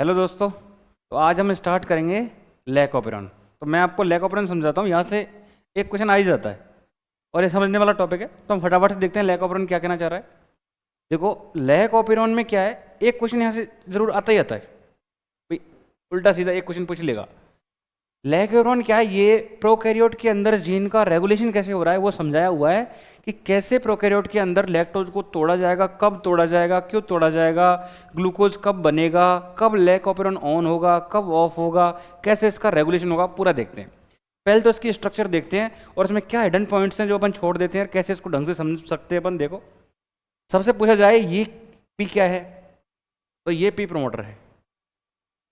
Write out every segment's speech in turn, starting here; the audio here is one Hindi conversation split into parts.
हेलो दोस्तों। तो आज हम स्टार्ट करेंगे लैक ऑपेरॉन। तो मैं आपको लैक ऑपेरॉन समझाता हूँ। यहाँ से एक क्वेश्चन आ ही जाता है और ये समझने वाला टॉपिक है। तो हम फटाफट से देखते हैं लैक ऑपेरॉन क्या कहना चाह रहा है। देखो, लैक ऑपेरॉन में क्या है, एक क्वेश्चन यहाँ से जरूर आता ही आता है भाई, उल्टा सीधा एक क्वेश्चन पूछ लेगा। लैक ऑपेरॉन क्या है, ये प्रोकैरियोट के अंदर जीन का रेगुलेशन कैसे हो रहा है वो समझाया हुआ है कि कैसे प्रोकैरियोट के अंदर लैक्टोज को तोड़ा जाएगा, कब तोड़ा जाएगा, क्यों तोड़ा जाएगा, ग्लूकोज कब बनेगा, कब लैक ऑपेरॉन ऑन होगा, कब ऑफ होगा, कैसे इसका रेगुलेशन होगा, पूरा देखते हैं। पहले तो इसकी स्ट्रक्चर देखते हैं और इसमें क्या हिडन पॉइंट्स हैं जो अपन छोड़ देते हैं और कैसे इसको ढंग से समझ सकते हैं अपन। देखो, सबसे पूछा जाए ये पी क्या है, तो ये पी प्रोमोटर है।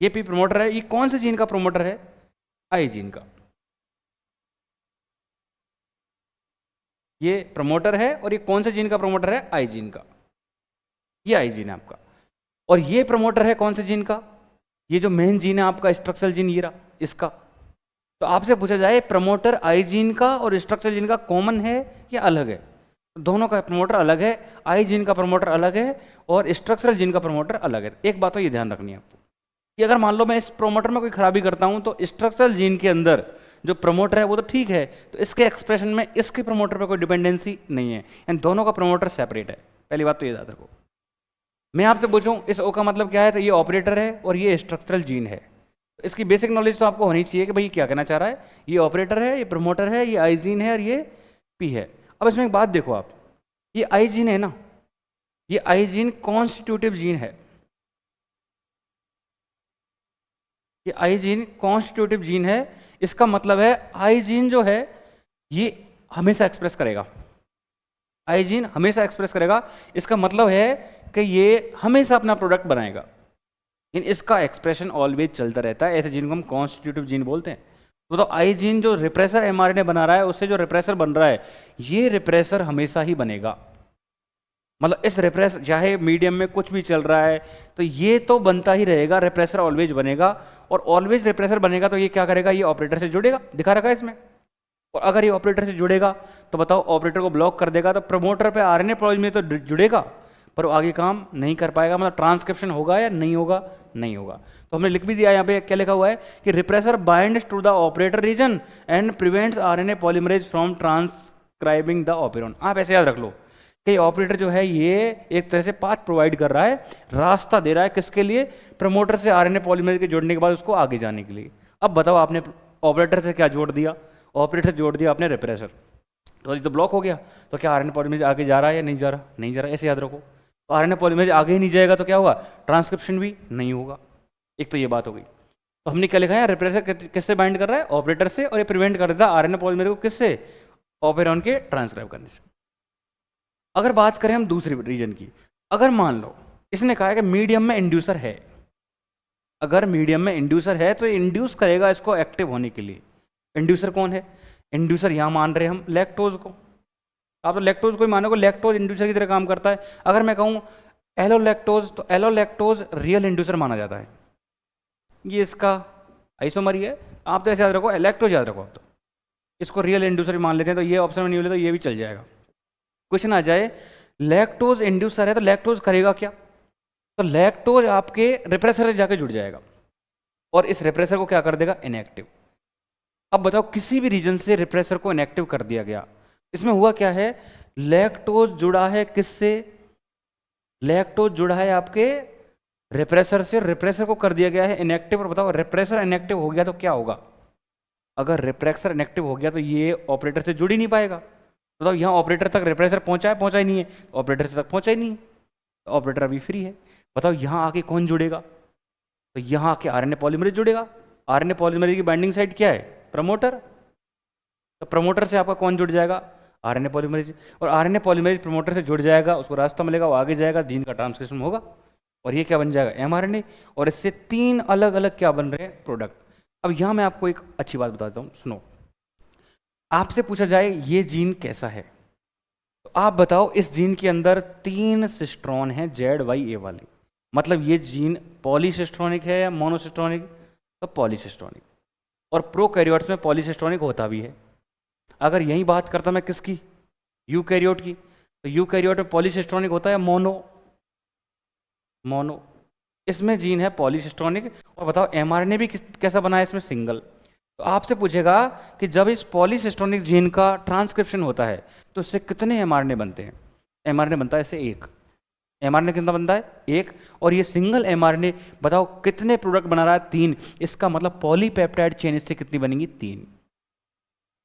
ये पी प्रोमोटर है। ये कौन से जीन का प्रोमोटर है? आई जीन का। ये प्रमोटर है और ये कौन से जीन का प्रमोटर है? आई जीन का। ये आई जीन है आपका। और ये प्रमोटर है कौन से जीन का? ये जो मेन जीन है आपका, स्ट्रक्चरल जीन, ये रहा इसका। तो आपसे पूछा जाए प्रमोटर आई जीन का और स्ट्रक्चरल जीन का कॉमन है या अलग है? तो दोनों का प्रमोटर अलग है। आई जीन का प्रमोटर अलग है और स्ट्रक्चरल जीन का प्रमोटर अलग है। एक बात तो ये ध्यान रखनी है आपको कि अगर मान लो मैं इस प्रमोटर में कोई खराबी करता हूं तो स्ट्रक्चरल जीन के अंदर जो प्रमोटर है वो तो ठीक है, तो इसके एक्सप्रेशन में इसके प्रमोटर पे कोई डिपेंडेंसी नहीं है, एंड दोनों का प्रमोटर सेपरेट है। पहली बात तो ये याद रखो। मैं आपसे पूछूं इस ओ का मतलब क्या है, तो ये ऑपरेटर है और ये स्ट्रक्चरल जीन है। तो इसकी बेसिक नॉलेज तो आपको होनी चाहिए कि भाई क्या कहना चाह रहा है। ये ऑपरेटर है, ये प्रमोटर है, ये आई जीन है और ये पी है। अब इसमें एक बात देखो आप, ये आई जीन है ना, ये आई जीन कॉन्स्टिट्यूटिव जीन है। ये आई जीन कॉन्स्टिट्यूटिव जीन है। इसका मतलब है आई जीन जो है ये हमेशा एक्सप्रेस करेगा। आई जीन हमेशा एक्सप्रेस करेगा। इसका मतलब है कि ये हमेशा अपना प्रोडक्ट बनाएगा, लेकिन इसका एक्सप्रेशन ऑलवेज चलता रहता है। ऐसे जीन को हम कॉन्स्टिट्यूटिव जीन बोलते हैं। तो आई जीन जो रिप्रेसर एमआरएनए बना रहा है, उससे जो रिप्रेसर बन रहा है, ये रिप्रेसर हमेशा ही बनेगा। मतलब इस रिप्रेसर चाहे मीडियम में कुछ भी चल रहा है तो ये तो बनता ही रहेगा, रिप्रेसर ऑलवेज बनेगा। और ऑलवेज रिप्रेसर बनेगा तो ये क्या करेगा, ये ऑपरेटर से जुड़ेगा, दिखा रखा है इसमें। और अगर ये ऑपरेटर से जुड़ेगा तो बताओ ऑपरेटर को ब्लॉक कर देगा तो प्रमोटर पे आरएनए पॉलीमरेज में तो जुड़ेगा पर वो आगे काम नहीं कर पाएगा। मतलब ट्रांसक्रिप्शन होगा या नहीं होगा? नहीं होगा। तो हमने लिख भी दिया यहाँ पे, क्या लिखा हुआ है कि repressor binds to the operator region and prevents RNA polymerase from transcribing the operon. आप ऐसे याद रख लो कि ऑपरेटर जो है ये एक तरह से पाथ प्रोवाइड कर रहा है, रास्ता दे रहा है किसके लिए? प्रमोटर से आरएनए पॉलीमरेज के जोड़ने के बाद उसको आगे जाने के लिए। अब बताओ आपने ऑपरेटर से क्या जोड़ दिया? ऑपरेटर जोड़ दिया आपने रिप्रेसर, तो ये तो ब्लॉक हो गया। तो क्या आरएनए पॉलीमरेज आगे जा रहा है या नहीं जा रहा? नहीं जा रहा। ऐसे याद रखो। तो आरएनए पॉलीमरेज आगे ही नहीं जाएगा तो क्या होगा? ट्रांसक्रिप्शन भी नहीं होगा। एक तो ये बात हो गई। तो हमने क्या लिखा है, रिप्रेसर किससे बाइंड कर रहा है? ऑपरेटर से। और ये प्रिवेंट कर देता है आरएनए पॉलीमरेज को किससे? ऑपेरॉन के ट्रांसक्राइब करने से। अगर बात करें हम दूसरी रीजन की, अगर मान लो इसने कहा है कि मीडियम में इंड्यूसर है, अगर मीडियम में इंड्यूसर है तो इंड्यूस करेगा इसको एक्टिव होने के लिए। इंड्यूसर कौन है? इंड्यूसर यहां मान रहे हम लैक्टोज को। आप तो लैक्टोज को ही मानोगे, लैक्टोज इंड्यूसर की तरह काम करता है। अगर मैं कहूं एलोलैक्टोज, तो एलोलैक्टोज रियल इंड्यूसर माना जाता है। ये इसका आइसोमर ही है। आप तो ऐसे याद रखो, लैक्टोज याद रखो। आप तो इसको रियल इंड्यूसर मान लेते हैं, तो ये ऑप्शन में नहीं बोले तो ये भी चल जाएगा। क्वेश्चन आ जाए लैक्टोज इंड्यूसर है तो लैक्टोज करेगा क्या? तो लैक्टोज आपके रिप्रेसर से जाके जुड़ जाएगा और इस रिप्रेसर को क्या कर देगा? इनएक्टिव। अब बताओ किसी भी रीजन से रिप्रेसर को इनएक्टिव कर दिया गया, इसमें हुआ क्या है? लैक्टोज जुड़ा है किससे? लैक्टोज जुड़ा है आपके रिप्रेसर से। रिप्रेसर को कर दिया गया है इनएक्टिव। और बताओ रिप्रेसर इनएक्टिव हो गया तो क्या होगा? अगर रिप्रेसर इनएक्टिव हो गया तो ये ऑपरेटर से जुड़ ही नहीं पाएगा। बताओ यहाँ ऑपरेटर तक रिप्रेसर पहुंचा है? पहुंचा ही नहीं है। ऑपरेटर से तक पहुंचा ही नहीं है, तो ऑपरेटर अभी फ्री है। बताओ यहाँ आके कौन जुड़ेगा? तो यहाँ आके आरएनए पॉलीमरेज जुड़ेगा। आरएनए पॉलीमरेज की बाइंडिंग साइट क्या है? प्रमोटर। तो प्रमोटर से आपका कौन जुड़ जाएगा? RNA polymerase. और आरएनए पॉलीमरेज प्रमोटर से जुड़ जाएगा, उसको रास्ता मिलेगा, वो आगे जाएगा, जीन का ट्रांसक्रिप्शन होगा और ये क्या बन जाएगा? एमआरएनए। और इससे 3 अलग अलग क्या बन रहे हैं? प्रोडक्ट। अब यहाँ मैं आपको एक अच्छी बात बताता हूँ, सुनो। आपसे पूछा जाए ये जीन कैसा है, तो आप बताओ इस जीन के अंदर 3 सिस्ट्रॉन हैं, ZYA वाले। मतलब ये जीन पॉलीसिस्ट्रॉनिक है या मोनोसिस्ट्रॉनिक? तो पॉलीसिस्ट्रॉनिक। और प्रोकैरियोट्स में पॉलीसिस्ट्रॉनिक होता भी है। अगर यही बात करता मैं किसकी? यूकैरियोट की। तो यूकैरियोट में पॉलीसिस्ट्रॉनिक होता है मोनो? मोनो। इसमें जीन है पॉलीसिस्टोनिक, और बताओ एमआरएनए भी कैसा बना है इसमें, सिंगल। तो आपसे पूछेगा कि जब इस पॉलीसिस्टोनिक जीन का ट्रांसक्रिप्शन होता है तो इससे कितने एमआरएनए बनते हैं? एमआरएनए बनता है इससे एक। एमआरएनए कितना बनता है? एक। और ये सिंगल एमआरएनए बताओ कितने प्रोडक्ट बना रहा है? 3। इसका मतलब पॉलीपेप्टाइड चेन इससे कितनी बनेंगी? 3।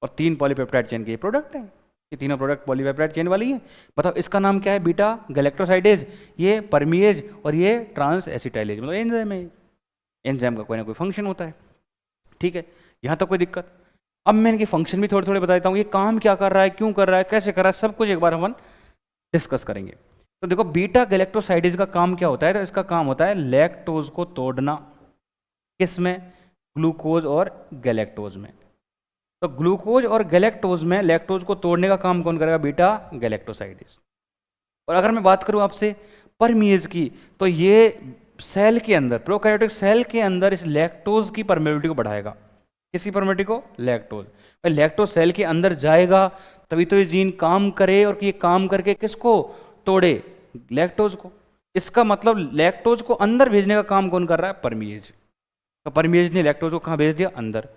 और 3 पॉलीपेप्टाइड चेन के ये प्रोडक्ट हैं, ये तीनों प्रोडक्ट पॉलीपेप्टाइड चेन वाली है। बताओ इसका नाम क्या है? बीटा गैलेक्टोसाइडेज, ये परमिएज, और ये ट्रांस एसिटाइलेज, मतलब एंजाइम है। एंजाइम का कोई ना कोई फंक्शन होता है, ठीक है, यहाँ तक कोई दिक्कत? अब मैं इनके फंक्शन भी थोड़े थोड़े बता देता हूँ, ये काम क्या कर रहा है, क्यों कर रहा है, कैसे कर रहा है, सब कुछ एक बार हम डिस्कस करेंगे। तो देखो बीटा गैलेक्टोसाइडेज का काम क्या होता है? तो इसका काम होता है लैक्टोज को तोड़ना। किसमें? ग्लूकोज और गैलेक्टोज में। तो ग्लूकोज और गैलेक्टोज में लैक्टोज को तोड़ने का काम कौन करेगा? Beta galactosidase. और अगर मैं बात करूं आपसे परमीएज की, तो ये सेल के अंदर, प्रोकैरियोटिक सेल के अंदर इस लैक्टोज की परमेबिलिटी को बढ़ाएगा। किसकी परमेबिलिटी को? लैक्टोज। लैक्टोज सेल के अंदर जाएगा तभी तो ये जीन काम करे, और ये काम करके किसको तोड़े? लैक्टोज को। इसका मतलब लैक्टोज को अंदर भेजने का काम कौन कर रहा है? परमीएज। तो परमीएज ने लैक्टोज को कहां भेज दिया? अंदर।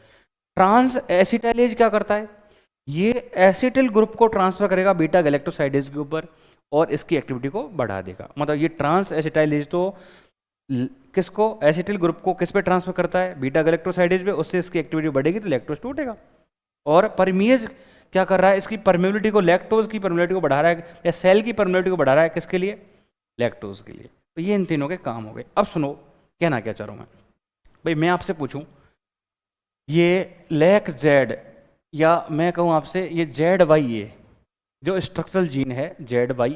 ट्रांस एसिटाइलेज क्या करता है? ये एसिटिल ग्रुप को ट्रांसफर करेगा बीटा गैलेक्टोसाइडेज के ऊपर और इसकी एक्टिविटी को बढ़ा देगा। मतलब ये ट्रांस एसिटाइलेज तो किसको? एसिटिल ग्रुप को किस पे ट्रांसफर करता है? बीटा गैलेक्टोसाइडेज पे। उससे इसकी एक्टिविटी बढ़ेगी तो लैक्टोज टूटेगा। और परमीएज क्या कर रहा है? इसकी परमेबिलिटी को, लैक्टोज की परमेबिलिटी को बढ़ा रहा है, या सेल की परमेबिलिटी को बढ़ा रहा है। किसके लिए? लैक्टोज के लिए। तो ये इन तीनों के काम हो गए। अब सुनो कहना क्या चाह रहा हूं मैं। भाई मैं आपसे पूछूं, ये लैक जेड, या मैं कहूं आपसे ये जेड वाई ए जो स्ट्रक्चरल जीन है, जेड वाई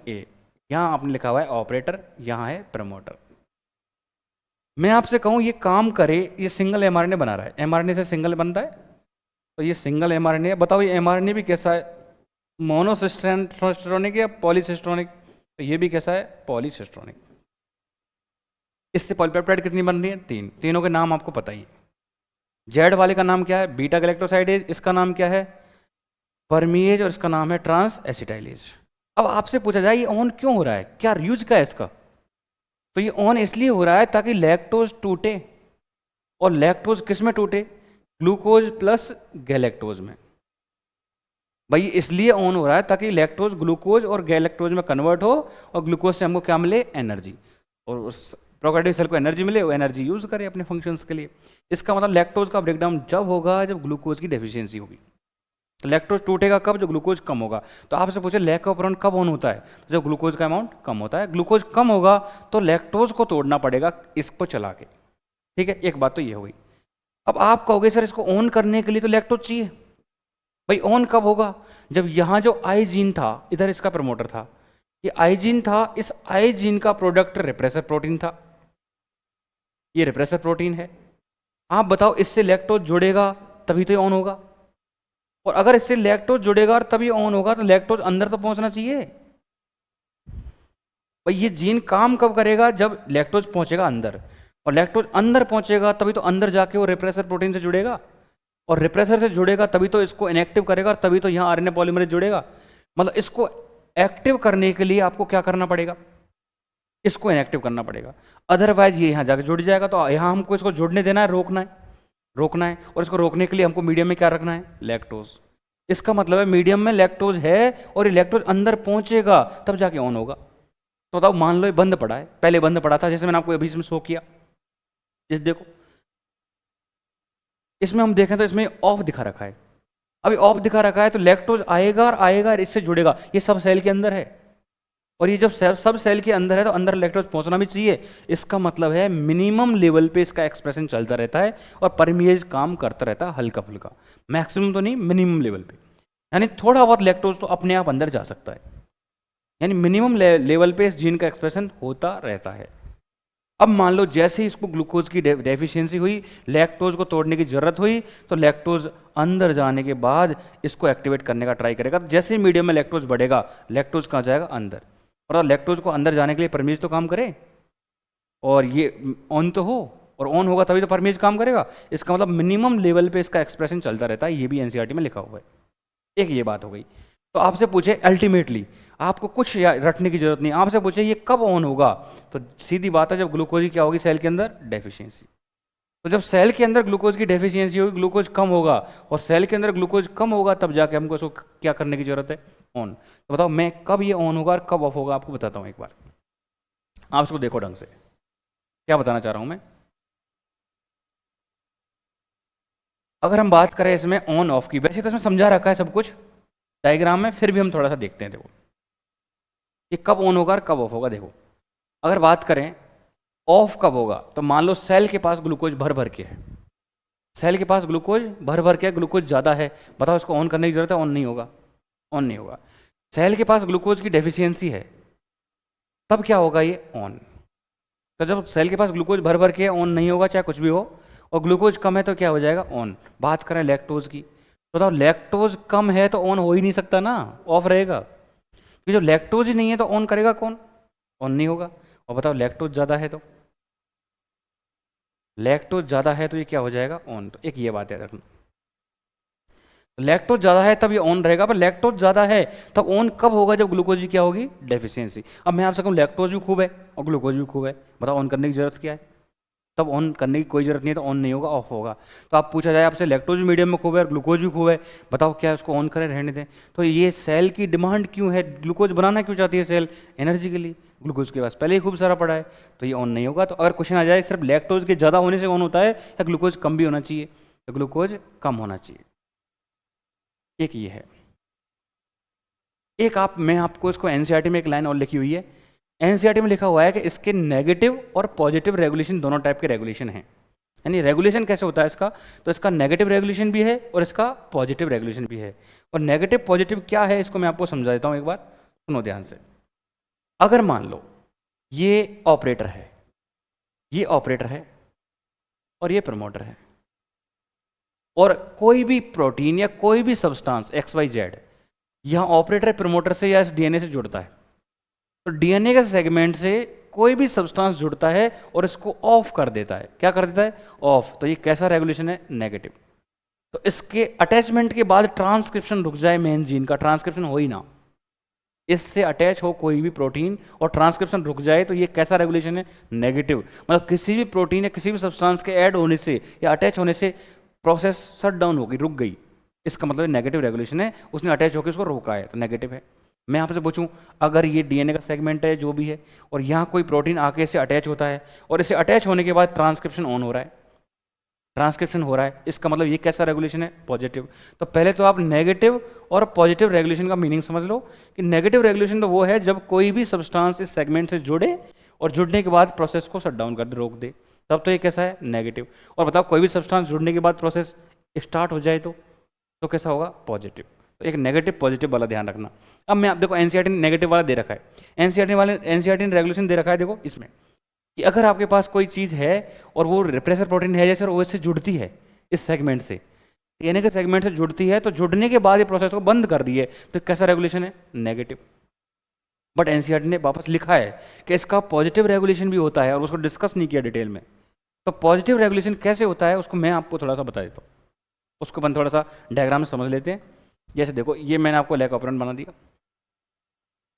ए, यहां आपने लिखा हुआ है ऑपरेटर, यहां है प्रमोटर। मैं आपसे कहूं ये काम करे, ये सिंगल एमआरएनए बना रहा है, एमआरएनए से सिंगल बनता है, तो ये सिंगल एमआरएनए। बताओ ये एमआरएनए भी कैसा है? मोनोसिस्टेरोनिक या पॉलीसिस्टेरोनिक? तो ये भी कैसा है? पॉलीसिस्टेरोनिक। इससे पॉलीपेप्टाइड कितनी बन रही है? 3। तीनों के नाम आपको पता ही है। जेड वाले का नाम क्या है? Beta galactosidase. इसका नाम क्या है? परमीएज। और इसका नाम है ट्रांस एसिटाइलेज। अब आपसे पूछा जाए ये ऑन क्यों हो रहा है, क्या यूज का है इसका? तो ये ऑन इसलिए हो रहा है ताकि लैक्टोज टूटे। और लैक्टोज किस में टूटे? ग्लूकोज प्लस गैलेक्टोज में। भाई इसलिए ऑन हो रहा है ताकि लैक्टोज ग्लूकोज और गैलेक्टोज में कन्वर्ट हो, और ग्लूकोज से हमको क्या मिले? एनर्जी। और उस प्रोकैरियोटिक सेल को एनर्जी मिले, वो एनर्जी यूज करे अपने फंक्शंस के लिए। इसका मतलब लैक्टोज का ब्रेकडाउन जब होगा जब ग्लूकोज की डेफिशिएंसी होगी। तो लैक्टोज टूटेगा कब? जब ग्लूकोज कम होगा। तो आपसे पूछे लैक ऑफ ऑपरेंट कब ऑन होता है? जब ग्लूकोज का अमाउंट कम होता है। ग्लूकोज कम होगा तो लैक्टोज को तोड़ना पड़ेगा इसको चला के, ठीक है। एक बात तो ये हो गई। अब आप कहोगे सर इसको ऑन करने के लिए तो लैक्टोज चाहिए। भाई ऑन कब होगा? जब यहाँ जो आई जीन था, इधर इसका प्रमोटर था, ये आई जीन था, इस आई जीन का प्रोडक्ट रिप्रेसर प्रोटीन था, ये रिप्रेसर प्रोटीन है। आप बताओ इससे लैक्टोज जुड़ेगा तभी तो ऑन होगा, और अगर इससे लैक्टोज जुड़ेगा और तभी ऑन होगा तो लैक्टोज अंदर तो पहुंचना चाहिए। भाई ये जीन काम कब करेगा? जब लैक्टोज पहुंचेगा अंदर, और लैक्टोज अंदर पहुंचेगा तभी तो अंदर जाके वो रिप्रेसर प्रोटीन से जुड़ेगा, और रिप्रेसर से जुड़ेगा तभी तो इसको इनएक्टिव करेगा, और तभी तो यहाँ आरएनए पॉलीमरेज जुड़ेगा। मतलब इसको एक्टिव करने के लिए आपको क्या करना पड़ेगा? इसको इनएक्टिव करना पड़ेगा, अदरवाइज ये यहाँ जाके जुड़ जाएगा। तो यहाँ हमको इसको जुड़ने देना है, रोकना है। और इसको रोकने के लिए हमको मीडियम में क्या रखना है? लैक्टोज। इसका मतलब है मीडियम में लैक्टोज है, और ये लैक्टोज अंदर पहुंचेगा तब जाके ऑन होगा। तो बताओ मान लो ये बंद पड़ा है, पहले बंद पड़ा था, जैसे मैंने आपको अभी इसमें शो किया, जैसे देखो इसमें हम देखें तो इसमें ऑफ दिखा रखा है। अभी ऑफ दिखा रखा है तो लैक्टोज आएगा और आएगा और इससे जुड़ेगा। ये सब सेल के अंदर है, और ये जब सब सेल के अंदर है तो अंदर लैक्टोज पहुंचना भी चाहिए। इसका मतलब है मिनिमम लेवल पे इसका एक्सप्रेशन चलता रहता है, और परमीएज काम करता रहता है हल्का फुल्का, मैक्सिमम तो नहीं, मिनिमम लेवल पे। यानी थोड़ा बहुत लैक्टोज तो अपने आप अंदर जा सकता है, यानी मिनिमम लेवल पे इस जीन का एक्सप्रेशन होता रहता है। अब मान लो जैसे ही इसको ग्लूकोज की डेफिशिएंसी हुई, लैक्टोज को तोड़ने की जरूरत हुई, तो लैक्टोज अंदर जाने के बाद इसको एक्टिवेट करने का ट्राई करेगा। जैसे ही मीडियम में लैक्टोज बढ़ेगा, लैक्टोज कहाँ जाएगा? अंदर। और लैक्टोज को अंदर जाने के लिए परमीज तो काम करे, और ये ऑन तो हो, और ऑन होगा तभी तो परमीज काम करेगा। इसका मतलब मिनिमम लेवल पे इसका एक्सप्रेशन चलता रहता है। ये भी एनसीईआरटी में लिखा हुआ है। एक ये बात हो गई। तो आपसे पूछे अल्टीमेटली, आपको कुछ रटने की जरूरत नहीं, आपसे पूछे ये कब ऑन होगा, तो सीधी बात है जब ग्लूकोज की क्या होगी सेल के अंदर, डेफिशिएंसी। तो जब सेल के अंदर ग्लूकोज की डेफिशिएंसी होगी, ग्लूकोज कम होगा, और सेल के अंदर ग्लूकोज कम होगा, तब जाके हमको इसको क्या करने की जरूरत है, ऑन। तो बताओ मैं कब ये ऑन होगा और कब ऑफ होगा, आपको बताता हूँ एक बार, आप इसको देखो ढंग से, क्या बताना चाह रहा हूं मैं। अगर हम बात करें इसमें ऑन ऑफ की, वैसे तो इसमें समझा रखा है सब कुछ डायग्राम में, फिर भी हम थोड़ा सा देखते हैं। देखो ये कब ऑन होगा और कब ऑफ होगा। देखो अगर बात करें ऑफ कब होगा, तो मान लो सेल के पास ग्लूकोज भर भर के है, सेल के पास ग्लूकोज भर भर के, ग्लूकोज ज़्यादा है, बताओ इसको ऑन करने की जरूरत है, ऑन नहीं होगा, ऑन नहीं होगा। सेल के पास ग्लूकोज की डेफिशिएंसी है, तब क्या होगा, ये ऑन। तो जब सेल के पास ग्लूकोज भर भर के ऑन नहीं होगा, चाहे कुछ भी हो, और ग्लूकोज कम है तो क्या हो जाएगा, ऑन। बात करें लैक्टोज की, तो बताओ लैक्टोज कम है तो ऑन हो ही नहीं सकता ना, ऑफ रहेगा, क्योंकि जो लैक्टोज ही नहीं है तो ऑन करेगा कौन, ऑन नहीं होगा। और बताओ लैक्टोज ज़्यादा है, तो लैक्टोज ज़्यादा है तो ये क्या हो जाएगा, ऑन। तो एक ये बात याद रखना, लैक्टोज ज़्यादा है तब ये ऑन रहेगा, पर लैक्टोज ज़्यादा है तब ऑन कब होगा, जब ग्लूकोज की क्या होगी, डेफिशिएंसी। अब मैं आपसे कहूँ लैक्टोज भी खूब है और ग्लूकोज भी खूब है, बताओ ऑन करने की जरूरत क्या है, तब ऑन करने की कोई जरूरत नहीं है, तो ऑन नहीं होगा, ऑफ होगा। तो आप पूछा जाए आपसे लैक्टोज मीडियम में खूब है और ग्लूकोज भी खूब है, बताओ क्या उसको ऑन करें, रहने दें। तो ये सेल की डिमांड क्यों है, ग्लूकोज बनाना क्यों चाहती है सेल, एनर्जी के लिए, ग्लूकोज के पास पहले ही खूब सारा पड़ा है, तो ये ऑन नहीं होगा। तो अगर क्वेश्चन आ जाए सिर्फ लैक्टोज के ज़्यादा होने से ऑन होता है या ग्लूकोज कम भी होना चाहिए, तो ग्लूकोज कम होना चाहिए, एक ये है। एक मैं आपको इसको एनसीईआरटी में एक लाइन और लिखी हुई है, एनसीईआरटी में लिखा हुआ है कि इसके नेगेटिव और पॉजिटिव रेगुलेशन, दोनों टाइप के रेगुलेशन हैं। यानी रेगुलेशन कैसे होता है इसका, तो इसका नेगेटिव रेगुलेशन भी है और इसका पॉजिटिव रेगुलेशन भी है। और नेगेटिव पॉजिटिव क्या है, इसको मैं आपको समझा देता हूँ, एक बार सुनो ध्यान से। अगर मान लो ये ऑपरेटर है, ये ऑपरेटर है और ये प्रमोटर है, और कोई भी प्रोटीन या कोई भी सब्सटेंस XYZ यहाँ ऑपरेटर प्रमोटर से या इस डीएनए से जुड़ता है, तो डीएनए के सेगमेंट से कोई भी सब्सटेंस जुड़ता है और इसको ऑफ कर देता है, क्या कर देता है, ऑफ। तो ये कैसा रेगुलेशन है, नेगेटिव। तो इसके अटैचमेंट के बाद ट्रांसक्रिप्शन रुक जाए, मेन जीन का ट्रांसक्रिप्शन हो ही ना, इससे अटैच हो कोई भी प्रोटीन और ट्रांसक्रिप्शन रुक जाए, तो ये कैसा रेगुलेशन है, नेगेटिव। मतलब किसी भी प्रोटीन या किसी भी सब्सटेंस के ऐड होने से या अटैच होने से प्रोसेस शट डाउन हो गई, रुक गई, इसका मतलब नेगेटिव रेगुलेशन है, उसने अटैच होकर उसको रोका है, तो नेगेटिव है। मैं आपसे पूछूं, अगर ये डीएनए का सेगमेंट है जो भी है, और यहाँ कोई प्रोटीन आके इससे अटैच होता है और इससे अटैच होने के बाद ट्रांसक्रिप्शन ऑन हो रहा है, ट्रांसक्रिप्शन हो रहा है, इसका मतलब ये कैसा रेगुलेशन है, पॉजिटिव। तो पहले तो आप नेगेटिव और पॉजिटिव रेगुलेशन का मीनिंग समझ लो कि नेगेटिव रेगुलेशन तो वो है जब कोई भी सब्सटेंस इस सेगमेंट से जुड़े और जुड़ने के बाद प्रोसेस को शट डाउन कर दे, रोक दे, तब तो ये कैसा है, नेगेटिव। और बताओ कोई भी सब्सटेंस जुड़ने के बाद प्रोसेस स्टार्ट हो जाए तो कैसा होगा, पॉजिटिव। तो एक नेगेटिव पॉजिटिव वाला ध्यान रखना। अब मैं आप देखो एनसीईआरटी ने नेगेटिव वाला दे रखा है, एनसीईआरटी ने रेगुलेशन दे रखा है, देखो इसमें कि अगर आपके पास कोई चीज़ है और वो रिप्रेसर प्रोटीन है जैसे, और वो इससे जुड़ती है इस सेगमेंट से, डीएनए के सेगमेंट से जुड़ती है, तो जुड़ने के बाद ये प्रोसेस को बंद कर रही है, तो कैसा रेगुलेशन है, नेगेटिव। बट एनसीईआरटी ने वापस लिखा है कि इसका पॉजिटिव रेगुलेशन भी होता है और उसको डिस्कस नहीं किया डिटेल में। तो पॉजिटिव रेगुलेशन कैसे होता है उसको मैं आपको थोड़ा सा बता देता हूँ, उसको अपन थोड़ा सा डायग्राम में समझ लेते हैं। जैसे देखो ये मैंने आपको लैक ऑपरेंट बना दिया,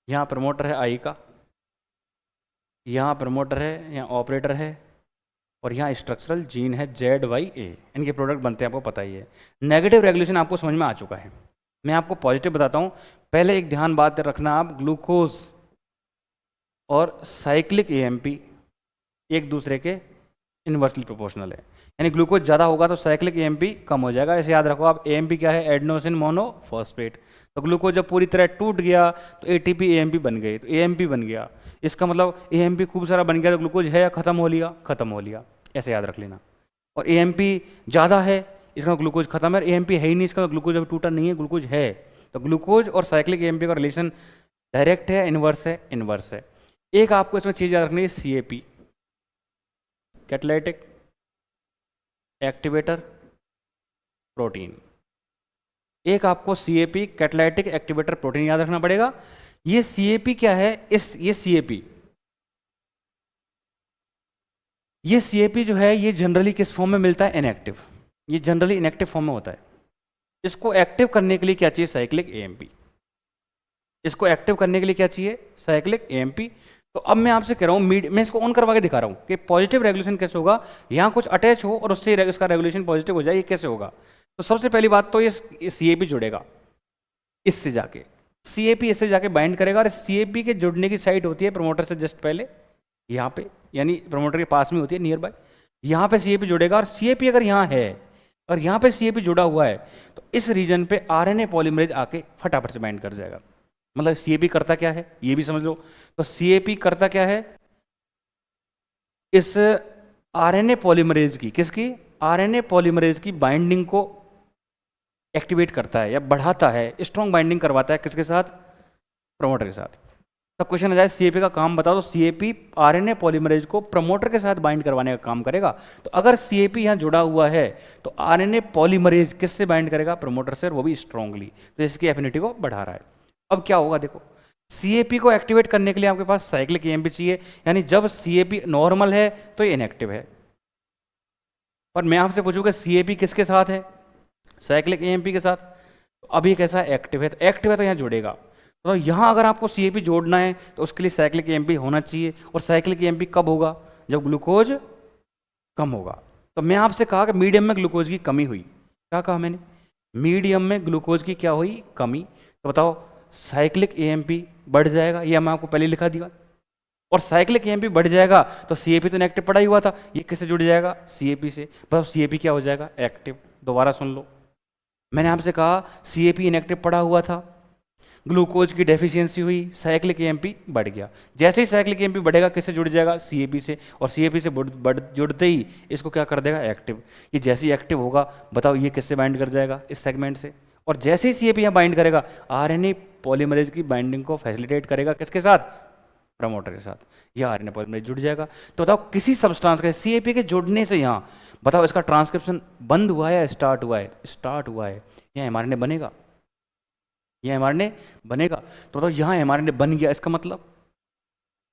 यहाँ प्रमोटर है आई का, यहाँ प्रमोटर है, यहाँ ऑपरेटर है, और यहाँ स्ट्रक्चरल जीन है ZYA, इनके प्रोडक्ट बनते हैं, आपको पता ही है। नेगेटिव रेगुलेशन आपको समझ में आ चुका है, मैं आपको पॉजिटिव बताता हूँ। पहले एक ध्यान बात रखना आप, ग्लूकोज और साइक्लिक AMP एक दूसरे के इन्वर्सली प्रोपोर्शनल है, यानी ग्लूकोज ज़्यादा होगा तो साइक्लिक AMP कम हो जाएगा। ऐसे याद रखो आप, AMP क्या है, एडेनोसिन मोनोफॉस्फेट। तो ग्लूकोज जब पूरी तरह टूट गया तो ATP AMP बन गए, तो AMP बन गया, इसका मतलब AMP खूब सारा बन गया तो ग्लूकोज है या खत्म हो लिया, खत्म हो लिया, ऐसे याद रख लेना। और AMP ज़्यादा है, इसका ग्लूकोज खत्म है, AMP है ही नहीं, इसका ग्लूकोज अभी टूटा नहीं है, ग्लूकोज है। तो ग्लूकोज और साइक्लिक AMP का रिलेशन डायरेक्ट है, इन्वर्स है, इन्वर्स है। एक आपको इसमें चीज़ याद रखनी है, CAP कैटालिटिक एक्टिवेटर प्रोटीन। एक आपको CAP कैटालिटिक एक्टिवेटर प्रोटीन याद रखना पड़ेगा। ये CAP क्या है, ये CAP जो है ये जनरली किस फॉर्म में मिलता है, इनएक्टिव, ये जनरली इनएक्टिव फॉर्म में होता है। इसको एक्टिव करने के लिए क्या चाहिए, साइक्लिक AMP। इसको एक्टिव करने के लिए क्या चाहिए, साइक्लिक एएमपी। तो अब मैं आपसे कह रहा हूँ मैं इसको ऑन करवा के दिखा रहा हूँ कि पॉजिटिव रेगुलेशन कैसे होगा, यहाँ कुछ अटैच हो और उससे इसका रेगुलेशन पॉजिटिव हो जाए, ये कैसे होगा। तो सबसे पहली बात तो ये सीएपी जुड़ेगा इससे जाके, सीएपी इससे जाके बाइंड करेगा, और सीएपी के जुड़ने की साइट होती है प्रमोटर से जस्ट पहले यहाँ पे, यानी प्रमोटर के पास में होती है नियर बाय, यहाँ पे सीएपी जुड़ेगा। और सीएपी अगर यहाँ है और यहाँ पे सीएपी जुड़ा हुआ है तो इस रीजन पे आरएनए पॉलीमरेज आके फटाफट से बाइंड कर जाएगा। मतलब सीएपी करता क्या है ये भी समझ लो। तो सीएपी करता क्या है, इस आरएनए पॉलीमरेज की, किसकी, आरएनए पॉलीमरेज की बाइंडिंग को एक्टिवेट करता है या बढ़ाता है, स्ट्रॉन्ग बाइंडिंग करवाता है किसके साथ, प्रमोटर के साथ। तो क्वेश्चन आ जाए सीएपी का काम बताओ, तो सीएपी आरएनए पॉलीमरेज को प्रमोटर के साथ बाइंड करवाने का काम करेगा। तो अगर सीएपी यहाँ जुड़ा हुआ है तो आरएनए पॉलीमरेज किससे बाइंड करेगा, प्रमोटर से, वो भी स्ट्रांगली, तो इसकी एफिनिटी को बढ़ा रहा है। अब क्या होगा देखो, सीएपी को एक्टिवेट करने के लिए आपके पास साइक्लिक एएमपी चाहिए, यानी जब सीएपी नॉर्मल है तो ये इनएक्टिव है। पर मैं आपसे पूछूंगा सीएपी किसके साथ है, साइक्लिक एएमपी के साथ। तो अभी कैसा एक्टिव है, तो एक्टिव है तो यहाँ जुड़ेगा। तो यहाँ अगर आपको सीएपी जोड़ना है तो उसके लिए साइक्लिक एएमपी होना चाहिए, और साइक्लिक एएमपी कब होगा, जब ग्लूकोज कम होगा। तो मैं आपसे कहा कि मीडियम में ग्लूकोज की कमी हुई, क्या कहा मैंने, मीडियम में ग्लूकोज की क्या हुई, कमी। तो बताओ साइक्लिक एएमपी बढ़ जाएगा, ये मैं आपको पहले लिखा दिया, और साइक्लिक एएमपी बढ़ जाएगा तो सीएपी तो इनएक्टिव पड़ा ही हुआ था, ये किससे जुड़ जाएगा, सीएपी से। बताओ सीएपी क्या हो जाएगा, एक्टिव। दोबारा सुन लो, मैंने आपसे कहा सीएपी इनएक्टिव पड़ा हुआ था, ग्लूकोज की डेफिशिएंसी हुई, साइक्लिक एएमपी बढ़ गया। जैसे ही साइक्लिक एएमपी बढ़ेगा किससे जुड़ जाएगा, सीएपी से, और सीएपी से जुड़ते ही इसको क्या कर देगा, एक्टिव। ये जैसे ही एक्टिव होगा बताओ ये किससे बाइंड कर जाएगा, इस सेगमेंट से, और जैसे ही सीएपी यहाँ बाइंड करेगा आरएनए पॉलीमरेज की बाइंडिंग को फैसिलिटेट करेगा, किसके साथ, प्रमोटर के साथ, यह आरएनए पॉलीमरेज जुड़ जाएगा। तो बताओ किसी सब्सटेंस के सीएपी के जुड़ने से यहाँ बताओ इसका ट्रांसक्रिप्शन बंद हुआ है या स्टार्ट हुआ है, स्टार्ट हुआ है, यहाँ एमआरएनए बनेगा, यह एमआरएनए बनेगा। तो बताओ यहाँ एमआरएनए बन गया,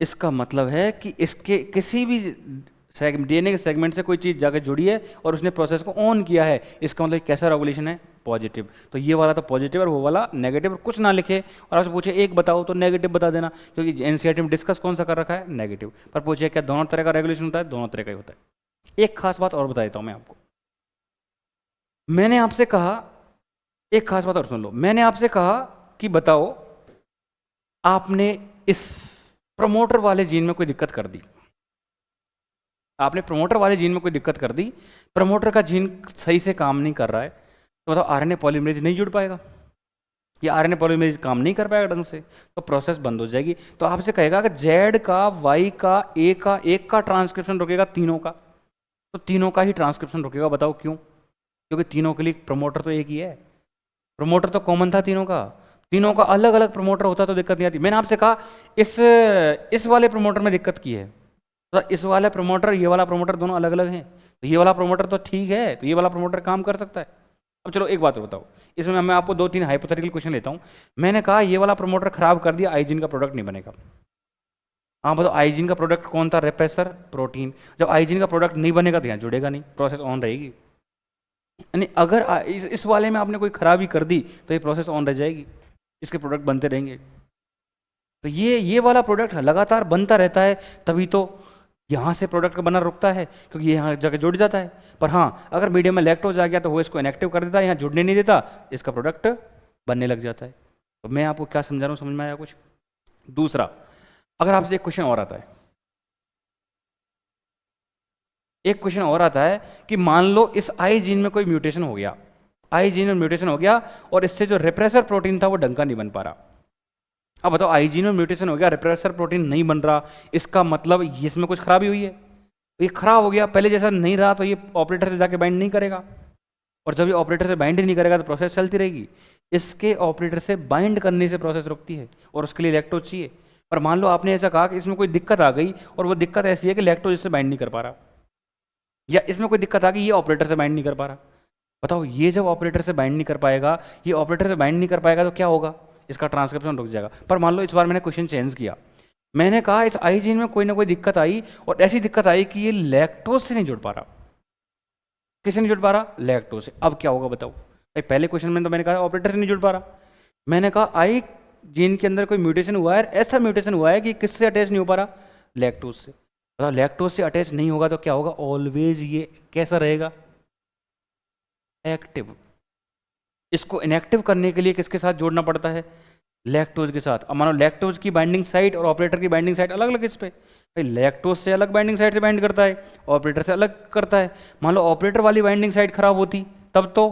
इसका मतलब है कि इसके किसी भी डीएनए के सेगमेंट से कोई चीज़ जाकर जुड़ी है और उसने प्रोसेस को ऑन किया है, इसका मतलब कैसा रेगुलेशन है, पॉजिटिव। तो ये वाला तो पॉजिटिव और वो वाला नेगेटिव, कुछ ना लिखे और आपसे पूछे एक बताओ तो नेगेटिव बता देना, क्योंकि एनसीईआरटी में डिस्कस कौन सा कर रखा है, नेगेटिव। पर पूछे क्या दोनों तरह का रेगुलेशन होता है, दोनों तरह का ही होता है। एक खास बात और बता देता हूँ मैं आपको, मैंने आपसे कहा, एक खास बात और सुन लो, मैंने आपसे कहा कि बताओ आपने इस प्रमोटर वाले जीन में कोई दिक्कत कर दी, आपने प्रमोटर वाले जीन में कोई दिक्कत कर दी, प्रमोटर का जीन सही से काम नहीं कर रहा है, तो बताओ आरएनए पॉलीमरेज नहीं जुड़ पाएगा, या आरएनए पॉलीमरेज काम नहीं कर पाएगा ढंग से, तो प्रोसेस बंद हो जाएगी। तो आपसे कहेगा कि जेड का, वाई का, ए का, एक का ट्रांसक्रिप्शन रुकेगा, तीनों का, तो तीनों का ही ट्रांसक्रिप्शन रुकेगा। बताओ क्यों, क्योंकि तीनों के लिए प्रमोटर तो एक ही है, प्रमोटर तो कॉमन था तीनों का, तीनों का अलग अलग प्रमोटर होता तो दिक्कत नहीं आती। मैंने आपसे कहा इस वाले प्रमोटर में दिक्कत की है, तो इस वाले प्रमोटर, ये वाला प्रमोटर दोनों अलग अलग हैं, तो ये वाला प्रमोटर तो ठीक है, तो ये वाला प्रमोटर काम कर सकता है। अब चलो एक बात बताओ, इसमें मैं आपको 2-3 हाइपोथेटिकल क्वेश्चन लेता हूँ। मैंने कहा ये वाला प्रमोटर खराब कर दिया, आइजीन का प्रोडक्ट नहीं बनेगा। हाँ बताओ आइजीन का प्रोडक्ट कौन था, रेप्रेसर प्रोटीन। जब आइजीन का प्रोडक्ट नहीं बनेगा तो यहाँ जुड़ेगा नहीं, प्रोसेस ऑन रहेगी। यानी अगर इस वाले में आपने कोई खराबी कर दी तो ये प्रोसेस ऑन रह जाएगी, इसके प्रोडक्ट बनते रहेंगे। तो ये वाला प्रोडक्ट लगातार बनता रहता है, तभी तो यहाँ से प्रोडक्ट बना रुकता है, क्योंकि ये यहाँ जाकर जुड़ जाता है। पर हाँ अगर मीडियम में लैक्टोज आ गया तो वो इसको इनएक्टिव कर देता है, यहाँ जुड़ने नहीं देता, इसका प्रोडक्ट बनने लग जाता है। तो मैं आपको क्या समझा रहा हूँ, समझ में आया कुछ। दूसरा, अगर आपसे एक क्वेश्चन और आता है, एक क्वेश्चन और आता है कि मान लो इस आई जीन में कोई म्यूटेशन हो गया, आई जीन में म्यूटेशन हो गया और इससे जो रेप्रेसर प्रोटीन था वो ढंग का नहीं बन पा रहा। अब बताओ आई जीन में म्यूटेशन हो गया, रेप्रेसर प्रोटीन नहीं बन रहा, इसका मतलब इसमें कुछ खराबी हुई है, तो ये खराब हो गया, पहले जैसा नहीं रहा, तो ये ऑपरेटर से जाके बाइंड नहीं करेगा, और जब ये ऑपरेटर से बाइंड ही नहीं करेगा तो प्रोसेस चलती रहेगी। इसके ऑपरेटर से बाइंड करने से प्रोसेस रुकती है और उसके लिए लैक्टोज चाहिए। पर मान लो आपने ऐसा कहा कि इसमें कोई दिक्कत आ गई और वो दिक्कत ऐसी है कि लैक्टोज इससे बाइंड नहीं कर पा रहा, या इसमें कोई दिक्कत आ गई ये ऑपरेटर से बाइंड नहीं कर पा रहा। बताओ ये जब ऑपरेटर से बाइंड नहीं कर पाएगा, ये ऑपरेटर से बाइंड नहीं कर पाएगा तो क्या होगा, इसका ट्रांसक्रिप्शन रुक जाएगा। पर मान लो इस बार मैंने क्वेश्चन चेंज किया, मैंने कहा इस आई जीन में कोई ना कोई दिक्कत आई और ऐसी दिक्कत आई कि ये लैक्टोज से नहीं जुड़ पा रहा। किससे नहीं जुड़ पा रहा, लैक्टोज से। अब क्या होगा बताओ, भाई पहले क्वेश्चन में तो मैंने कहा ऑपरेटर से नहीं जुड़ पा रहा, मैंने कहा आई जीन के अंदर कोई म्यूटेशन हुआ है, ऐसा म्यूटेशन हुआ है कि किससे अटैच नहीं हो पा रहा, लैक्टोज से। बताओ लैक्टोज से अटैच नहीं होगा तो क्या होगा, ऑलवेज ये कैसा रहेगा, एक्टिव। इसको इनएक्टिव करने के लिए किसके साथ जोड़ना पड़ता है, लैक्टोज के साथ। अब मानो लैक्टोज की बाइंडिंग साइट और ऑपरेटर की बाइंडिंग साइट अलग अलग, इस पे भाई लैक्टोज से अलग बाइंडिंग साइट से बाइंड करता है, ऑपरेटर से अलग करता है। मान लो ऑपरेटर वाली बाइंडिंग साइट खराब होती तब तो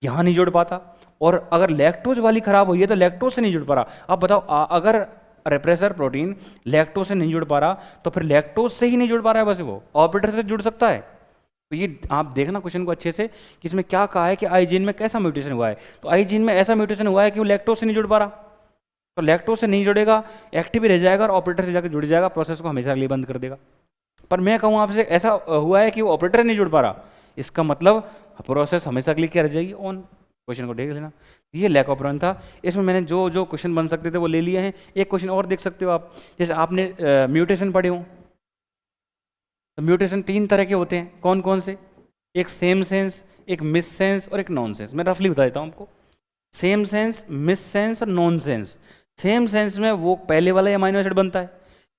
यहाँ नहीं जुड़ पाता, और अगर लैक्टोज वाली खराब हुई है तो लैक्टोज से नहीं जुड़ पा रहा। अब बताओ अगर रेप्रेसर प्रोटीन लैक्टोज से नहीं जुड़ पा रहा तो फिर लैक्टोज से ही नहीं जुड़ पा रहा है, बस वो ऑपरेटर से जुड़ सकता है। तो ये आप देखना क्वेश्चन को अच्छे से कि इसमें क्या कहा है कि आई जीन में कैसा म्यूटेशन हुआ है। तो आई जीन में ऐसा म्यूटेशन हुआ है कि वो लैक्टोज से नहीं जुड़ पा रहा, तो लैक्टोज से नहीं जुड़ेगा, एक्टिव ही रह जाएगा और ऑपरेटर से जाकर जुड़ जाएगा, प्रोसेस को हमेशा के लिए बंद कर देगा। पर मैं कहूँ आपसे ऐसा हुआ है कि वो ऑपरेटर नहीं जुड़ पा रहा, इसका मतलब प्रोसेस हमेशा के लिए क्या रह जाएगी, ऑन। क्वेश्चन को देख लेना, ये लैक ऑफ रन था। इसमें मैंने जो जो क्वेश्चन बन सकते थे वो ले लिए हैं। एक क्वेश्चन और देख सकते हो आप, जैसे आपने म्यूटेशन पढ़े हो, तो म्यूटेशन 3 तरह के होते हैं, कौन कौन से, एक सेम सेंस, एक मिस सेंस और एक नॉन सेंस। मैं रफली बता देता हूँ आपको, सेम सेंस, मिस सेंस और नॉन सेंस। सेम सेंस में वो पहले वाला अमाइनो एसिड बनता है,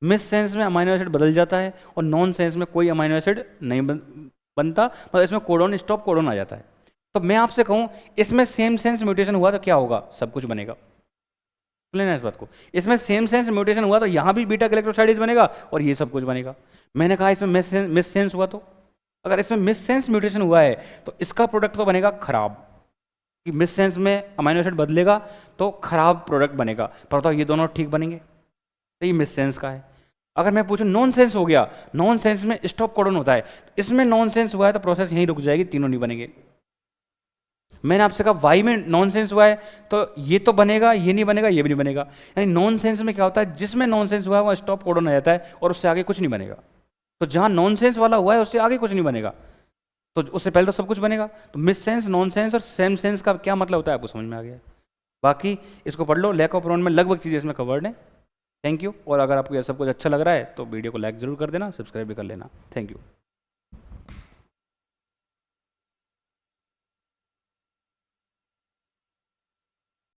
मिस सेंस में अमाइनो एसिड बदल जाता है, और नॉन सेंस में कोई अमाइनो एसिड नहीं बनता, मतलब इसमें कोडोन स्टॉप कोडोन आ जाता है। तो मैं आपसे कहूँ इसमें सेम सेंस म्यूटेशन हुआ तो क्या होगा, सब कुछ बनेगा। लेना इस बात को, इसमें सेम सेंस म्यूटेशन हुआ तो यहाँ भी बीटा गैलेक्टोसाइडेज बनेगा और ये सब कुछ बनेगा। मैंने कहा इसमें मिस सेंस हुआ, तो अगर इसमें मिस सेंस म्यूटेशन हुआ है तो इसका प्रोडक्ट तो बनेगा खराब, कि मिस सेंस में अमाइनो एसिड बदलेगा तो खराब प्रोडक्ट बनेगा। पर बताओ ये दोनों ठीक बनेंगे, तो ये मिस सेंस का है। अगर मैं पूछूं नॉन सेंस हो गया, नॉन सेंस में स्टॉप कोडन होता है, इसमें नॉन सेंस हुआ है तो प्रोसेस यहीं रुक जाएगी, तीनों नहीं बनेंगे। मैंने आपसे कहा वाई में नॉन सेंस हुआ है तो ये तो बनेगा, ये नहीं बनेगा, ये भी नहीं बनेगा। यानी नॉन सेंस में क्या होता है, जिसमें नॉन सेंस हुआ है वहाँ स्टॉप कोडन आ जाता है और उससे आगे कुछ नहीं बनेगा। तो जहाँ नॉन सेंस वाला हुआ है उससे आगे कुछ नहीं बनेगा, तो उससे पहले तो सब कुछ बनेगा। तो मिस सेंस, नॉन सेंस और सेम सेंस का क्या मतलब होता है आपको समझ में आ गया। बाकी इसको पढ़ लो, लैक ऑफ रॉन में लगभग चीज़ें इसमें कवर्ड है। Thank you. और अगर आपको यह सब कुछ अच्छा लग रहा है तो वीडियो को लाइक जरूर कर देना, सब्सक्राइब भी कर लेना। Thank you.